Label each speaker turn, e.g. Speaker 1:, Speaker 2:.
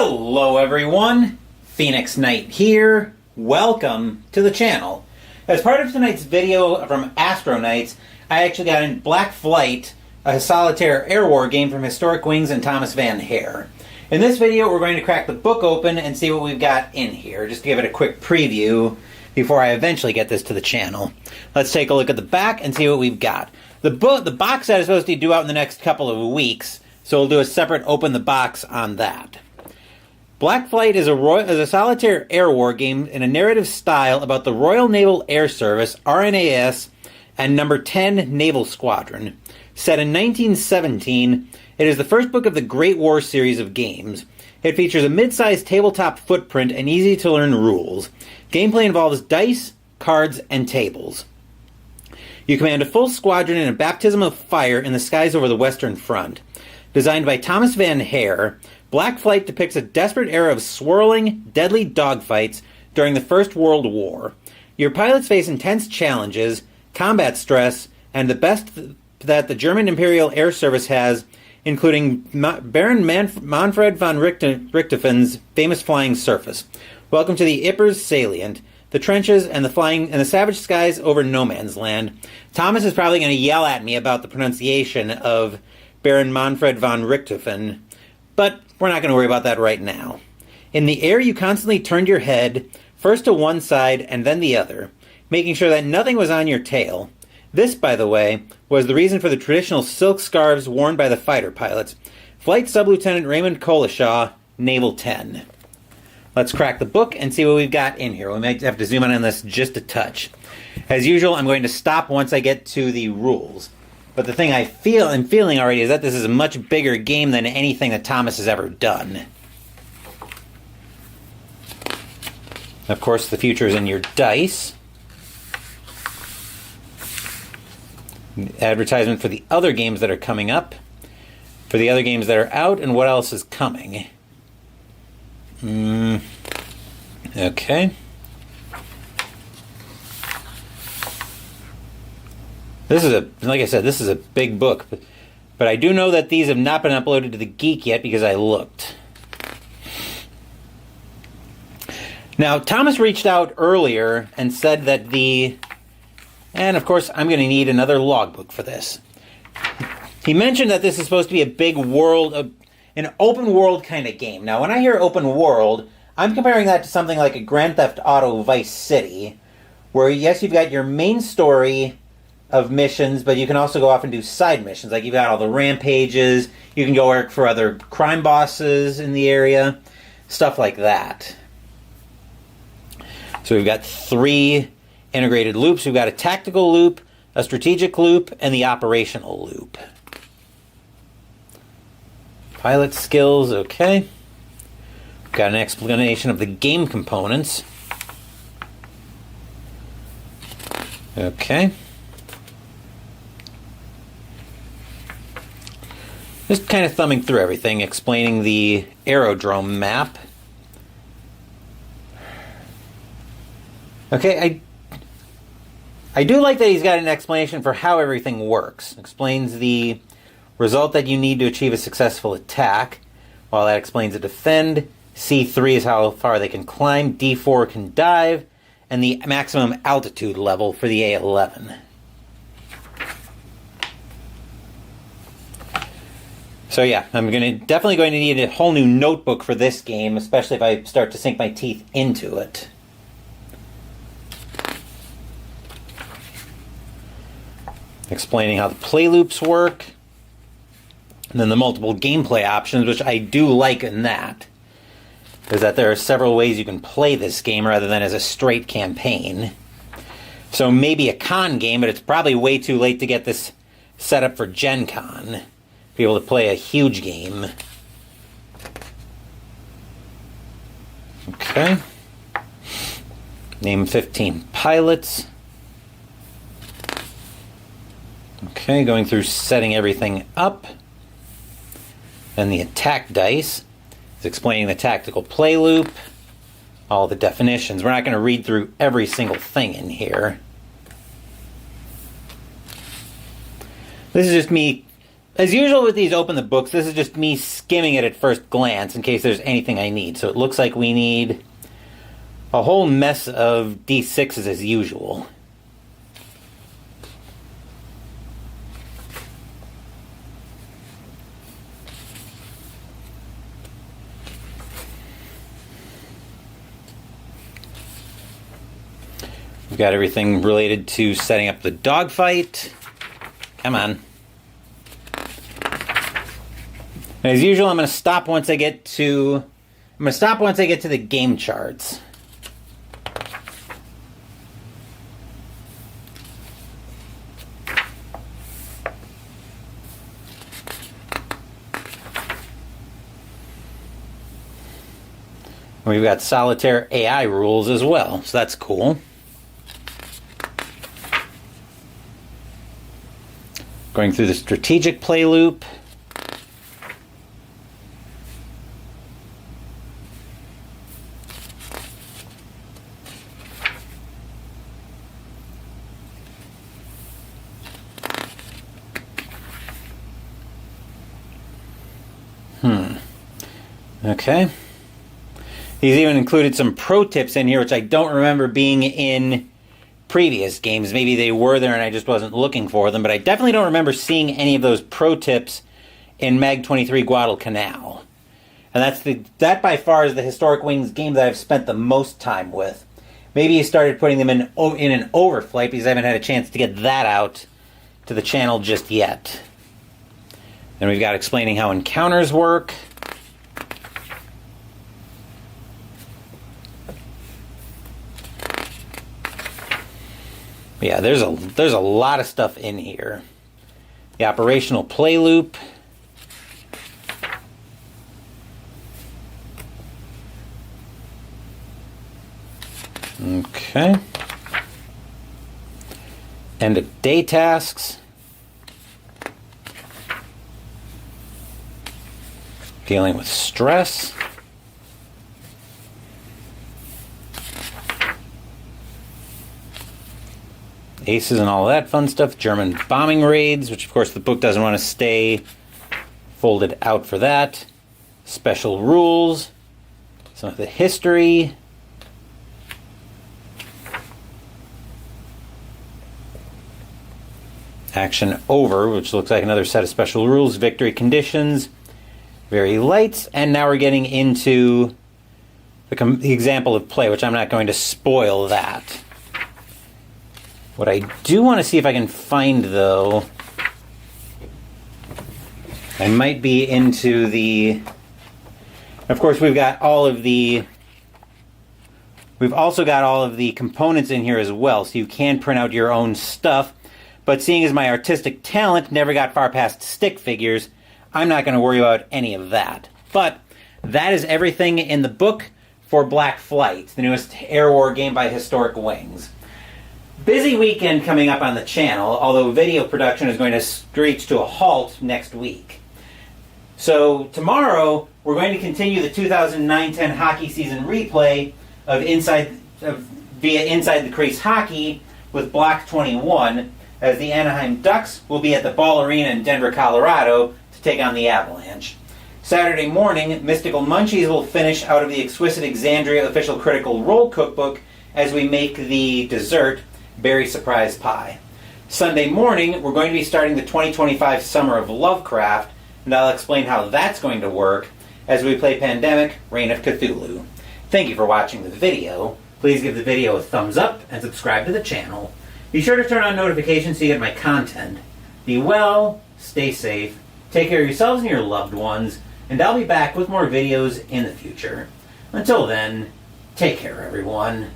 Speaker 1: Hello everyone, Phoenix Knight here. Welcome to the channel. As part of tonight's video from Astro Knights, I actually got in Black Flight, a solitaire air war game from Historic Wings and Thomas Van Hare. In this video, we're going to crack the book open and see what we've got in here, just to give it a quick preview before I eventually get this to the channel. Let's take a look at the back and see what we've got. The box set is supposed to be due out in the next couple of weeks, so we'll do a separate open the box on that. Black Flight is a solitaire air war game in a narrative style about the Royal Naval Air Service, RNAS, and Number 10 Naval Squadron. Set in 1917, it is the first book of the Great War series of games. It features a mid-sized tabletop footprint and easy-to-learn rules. Gameplay involves dice, cards, and tables. You command a full squadron in a baptism of fire in the skies over the Western Front. Designed by Thomas Van Hare, Black Flight depicts a desperate era of swirling, deadly dogfights during the First World War. Your pilots face intense challenges, combat stress, and the best that the German Imperial Air Service has, including Baron Manfred von Richthofen's famous flying surface. Welcome to the Ypres salient, the trenches, and the savage skies over no man's land. Thomas is probably going to yell at me about the pronunciation of Baron Manfred von Richthofen, but we're not going to worry about that right now. In the air, you constantly turned your head, first to one side and then the other, making sure that nothing was on your tail. This, by the way, was the reason for the traditional silk scarves worn by the fighter pilots. Flight Sub-Lieutenant Raymond Collishaw, Naval 10. Let's crack the book and see what we've got in here. We might have to zoom in on this just a touch. As usual, I'm going to stop once I get to the rules. But the thing I'm feeling already is that this is a much bigger game than anything that Thomas has ever done. Of course, the future is in your dice. Advertisement for the other games that are coming up, for the other games that are out, and what else is coming. Okay. This is like I said, this is a big book, but I do know that these have not been uploaded to the Geek yet because I looked. Now, Thomas reached out earlier and said that and of course, I'm going to need another logbook for this. He mentioned that this is supposed to be a big world, an open world kind of game. Now, when I hear open world, I'm comparing that to something like a Grand Theft Auto Vice City, where yes, you've got your main story of missions, but you can also go off and do side missions. Like you've got all the rampages, you can go work for other crime bosses in the area, stuff like that. So we've got 3 integrated loops. We've got a tactical loop, a strategic loop, and the operational loop. Pilot skills, okay. We've got an explanation of the game components. Okay. Just kind of thumbing through everything, explaining the aerodrome map. Okay, I do like that he's got an explanation for how everything works. Explains the result that you need to achieve a successful attack. While that explains a defend, C3 is how far they can climb, D4 can dive, and the maximum altitude level for the A11. So yeah, I'm definitely going to need a whole new notebook for this game, especially if I start to sink my teeth into it. Explaining how the play loops work, and then the multiple gameplay options, which I do like in that, is that there are several ways you can play this game rather than as a straight campaign. So maybe a con game, but it's probably way too late to get this set up for Gen Con. Be able to play a huge game. Okay. Name 15 pilots. Okay, going through setting everything up. Then the attack dice is explaining the tactical play loop, all the definitions. We're not going to read through every single thing in here. This is just me As usual with these open the books, this is just me skimming it at first glance in case there's anything I need. So it looks like we need a whole mess of D6s as usual. We've got everything related to setting up the dogfight. Come on. And as usual, I'm going to stop once I get to the game charts. We've got solitaire AI rules as well, so that's cool. Going through the strategic play loop. Okay. He's even included some pro tips in here, which I don't remember being in previous games. Maybe they were there and I just wasn't looking for them, but I definitely don't remember seeing any of those pro tips in Mag 23 Guadalcanal. And that by far is the Historic Wings game that I've spent the most time with. Maybe he started putting them in an overflight because I haven't had a chance to get that out to the channel just yet. Then we've got explaining how encounters work. Yeah, there's a lot of stuff in here. The operational play loop. Okay. End of day tasks. Dealing with stress. Aces and all that fun stuff. German bombing raids, which of course the book doesn't want to stay folded out for that. Special rules. Some of the history. Action over, which looks like another set of special rules. Victory conditions. Very light. And now we're getting into the example of play, which I'm not going to spoil that. What I do want to see if I can find, though, I might be into the... Of course, we've also got all of the components in here as well, so you can print out your own stuff. But seeing as my artistic talent never got far past stick figures, I'm not going to worry about any of that. But that is everything in the book for Black Flight, the newest Air War game by Historic Wings. Busy weekend coming up on the channel, although video production is going to screech to a halt next week. So tomorrow, we're going to continue the 2009-10 hockey season replay via Inside the Crease Hockey with Block 21, as the Anaheim Ducks will be at the Ball Arena in Denver, Colorado to take on the Avalanche. Saturday morning, Mystical Munchies will finish out of the Exquisite Exandria Official Critical Role Cookbook as we make the dessert Berry Surprise Pie. Sunday morning, we're going to be starting the 2025 Summer of Lovecraft, and I'll explain how that's going to work as we play Pandemic: Reign of Cthulhu. Thank you for watching the video. Please give the video a thumbs up and subscribe to the channel. Be sure to turn on notifications so you get my content. Be well, stay safe, take care of yourselves and your loved ones, and I'll be back with more videos in the future. Until then, take care everyone.